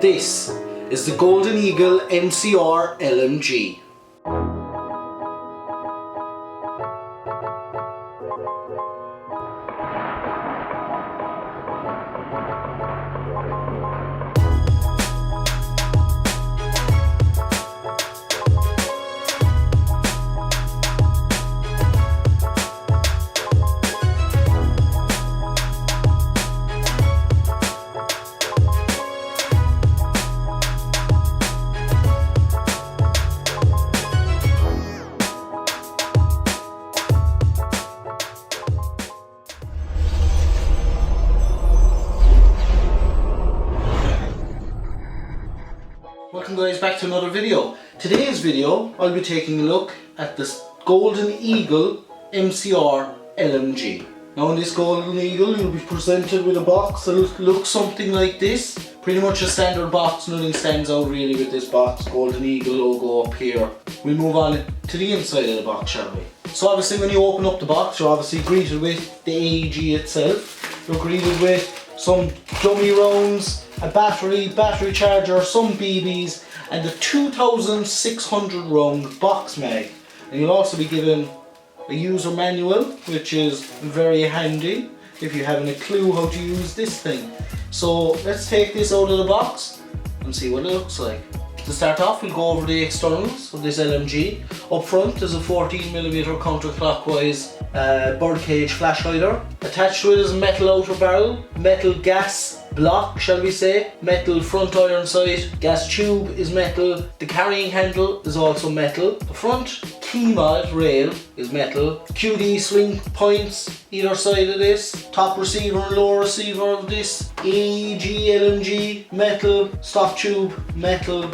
This is the Golden Eagle MCR LMG. Welcome guys back to another video. Today's video I'll be taking a look at this Golden Eagle MCR LMG. Now in this Golden Eagle you'll be presented with a box that looks something like this. Pretty much a standard box, nothing stands out really with this box. Golden Eagle logo up here. We'll move on to the inside of the box, shall we? So obviously when you open up the box you're obviously greeted with the AEG itself. You're greeted with some dummy rounds, a battery charger, some BBs and the 2600 round box mag. And you'll also be given a user manual, which is very handy if you haven't a clue how to use this thing. So let's take this out of the box and see what it looks like. To start off, we'll go over the externals of this LMG. Up front is a 14mm counterclockwise birdcage flash hider. Attached to it is a metal outer barrel, metal gas block, shall we say, metal front iron sight, gas tube is metal, the carrying handle is also metal, the front key mod rail is metal, QD swing points either side of this, top receiver and lower receiver of this, AEG LMG metal, stop tube metal,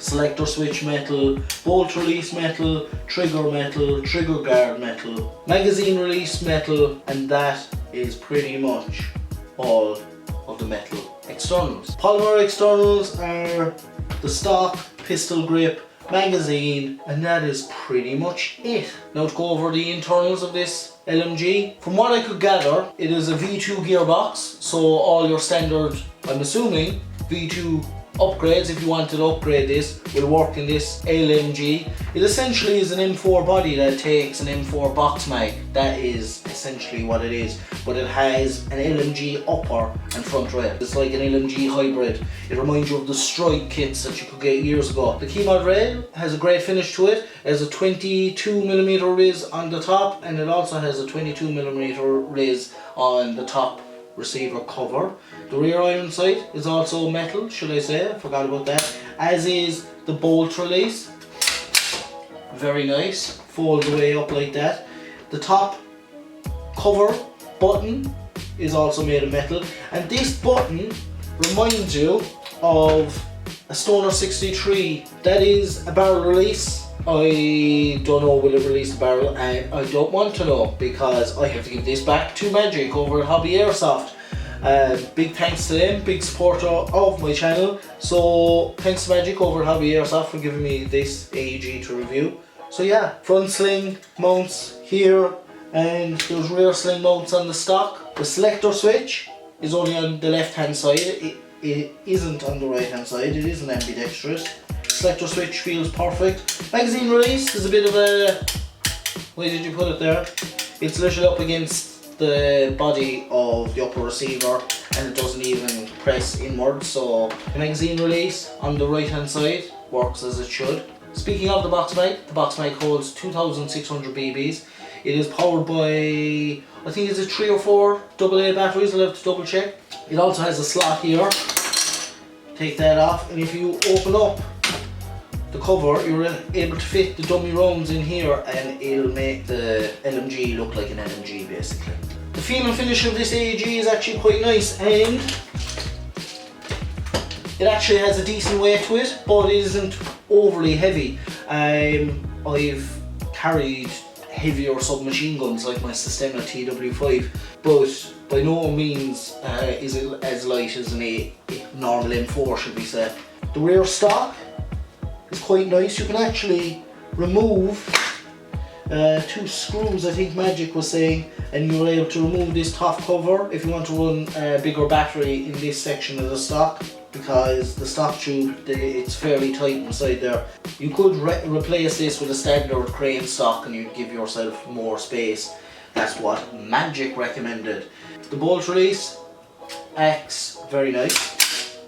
selector switch metal, bolt release metal, trigger guard metal, magazine release metal, and that is pretty much all of the metal externals. Polymer externals are the stock, pistol grip, magazine, and that is pretty much it. Now to go over the internals of this LMG. From what I could gather, it is a V2 gearbox, so all your standard, I'm assuming, V2 upgrades, if you wanted to upgrade this, will work in this LMG. It essentially is an M4 body that takes an M4 box mag. That is essentially what it is, but it has an LMG upper and front rail. It's like an LMG hybrid. It reminds you of the Strike kits that you could get years ago. The key mod rail has a great finish to it. It has a 22mm riz on the top, and it also has a 22mm riz on the top receiver cover. The rear iron sight is also metal, should I say, I forgot about that, as is the bolt release. Very nice, folds away up like that. The top cover button is also made of metal, and this button reminds you of a Stoner 63. That is a barrel release. I don't know will it release the barrel, and I don't want to know because I have to give this back to Magic over at Hobby Airsoft. Big thanks to them, big supporter of my channel. So thanks to Magic over at Hobby Airsoft for giving me this AEG to review. So yeah, front sling mounts here, and there's rear sling mounts on the stock. The selector switch is only on the left hand side, it isn't on the right hand side, it isn't ambidextrous. Selector switch feels perfect. Magazine release is a bit of a, where did you put it there? It's literally up against the body of the upper receiver and it doesn't even press inward, so the magazine release on the right hand side works as it should. Speaking of the box mag holds 2600 BBs. It is powered by, I think it's 3 or 4 AA batteries, I'll have to double check. It also has a slot here. Take that off, and if you open up the cover, you're able to fit the dummy rounds in here, and it'll make the LMG look like an LMG basically. The feel and finish of this AEG is actually quite nice, and it actually has a decent weight to it, but it isn't overly heavy. I've carried heavier submachine guns like my Systema TW5, but by no means is it as light as a normal M4, should we say. The rear stock is quite nice. You can actually remove 2 screws, I think Magic was saying, and you're able to remove this top cover if you want to run a bigger battery in this section of the stock. because the stock tube, it's fairly tight inside there. You could replace this with a standard crane stock and you'd give yourself more space. That's what Magic recommended. The bolt release acts very nice.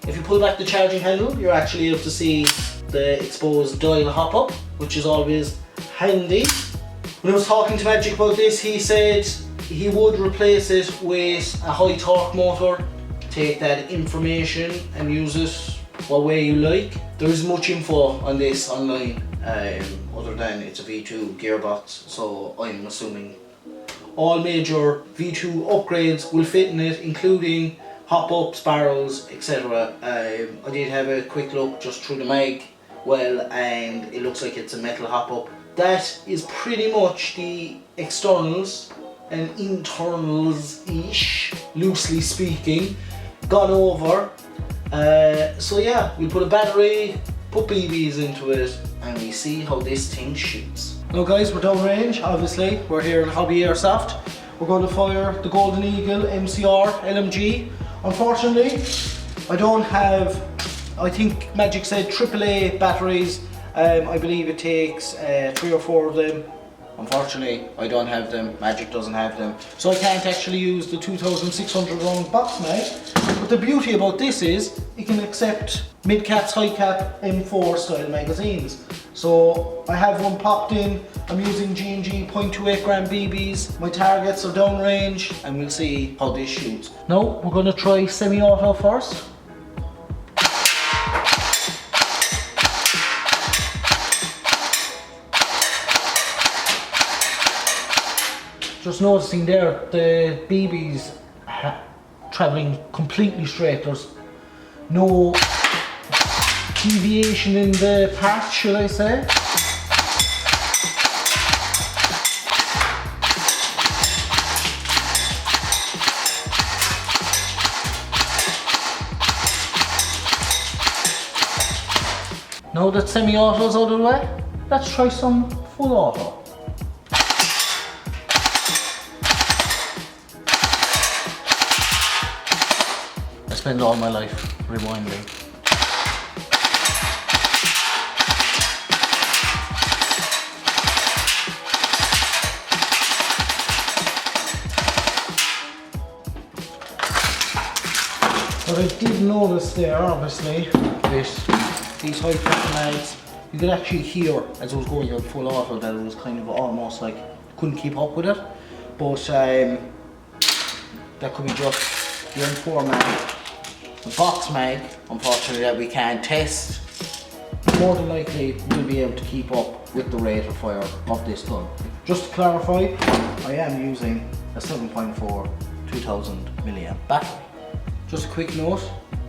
If you pull back the charging handle, you're actually able to see the exposed dial hop up, which is always handy. When I was talking to Magic about this, he said he would replace it with a high torque motor, take that information and use it what way you like. There isn't much info on this online, other than it's a V2 gearbox, so I'm assuming all major V2 upgrades will fit in it, including hop-ups, barrels, etc. I did have a quick look just through the mag well, and it looks like it's a metal hop-up. That is pretty much the externals and internals-ish, loosely speaking, gone over. So yeah, we'll put a battery, put BBs into it, and we see how this thing shoots. Now guys, we're down range, obviously. We're here in Hobby Airsoft. We're going to fire the Golden Eagle MCR LMG. Unfortunately, I don't have, I think Magic said AAA batteries. I believe it takes 3 or 4 of them. Unfortunately, I don't have them, Magic doesn't have them, so I can't actually use the 2600 round box mag. But the beauty about this is, it can accept mid-caps, high-cap, M4 style magazines. So I have one popped in, I'm using G&G 0.28 gram BBs, my targets are downrange, and we'll see how this shoots. Now, we're going to try semi-auto first. Just noticing there, the BBs travelling completely straight. There's no deviation in the path, shall I say. Now that semi-auto's out of the way, let's try some full auto. I spend all my life rewinding. But I did notice there, obviously, with these high pressure mags, you could actually hear as I was going on full auto that it was kind of almost like couldn't keep up with it. But that could be just the M4 mag. The box mag, unfortunately, that we can't test, more than likely we'll be able to keep up with the rate of fire of this gun. Just to clarify, I am using a 7.4 2000 milliamp battery. Just a quick note,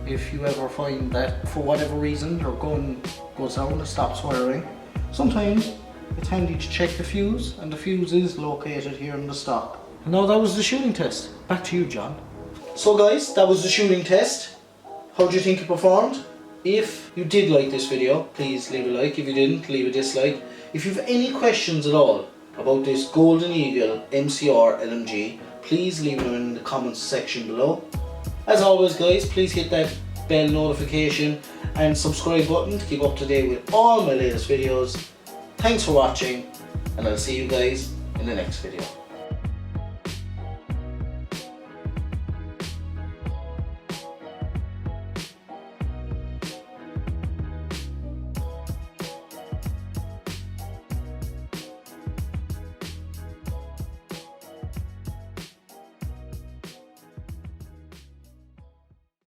if you ever find that for whatever reason your gun goes down and stops firing, sometimes it's handy to check the fuse, and the fuse is located here in the stock. And now that was the shooting test. Back to you, John. So guys, that was the shooting test. How do you think it performed? If you did like this video, please leave a like. If you didn't, leave a dislike. If you have any questions at all about this Golden Eagle MCR LMG, please leave them in the comments section below. As always guys, please hit that bell notification and subscribe button to keep up to date with all my latest videos. Thanks for watching, and I'll see you guys in the next video.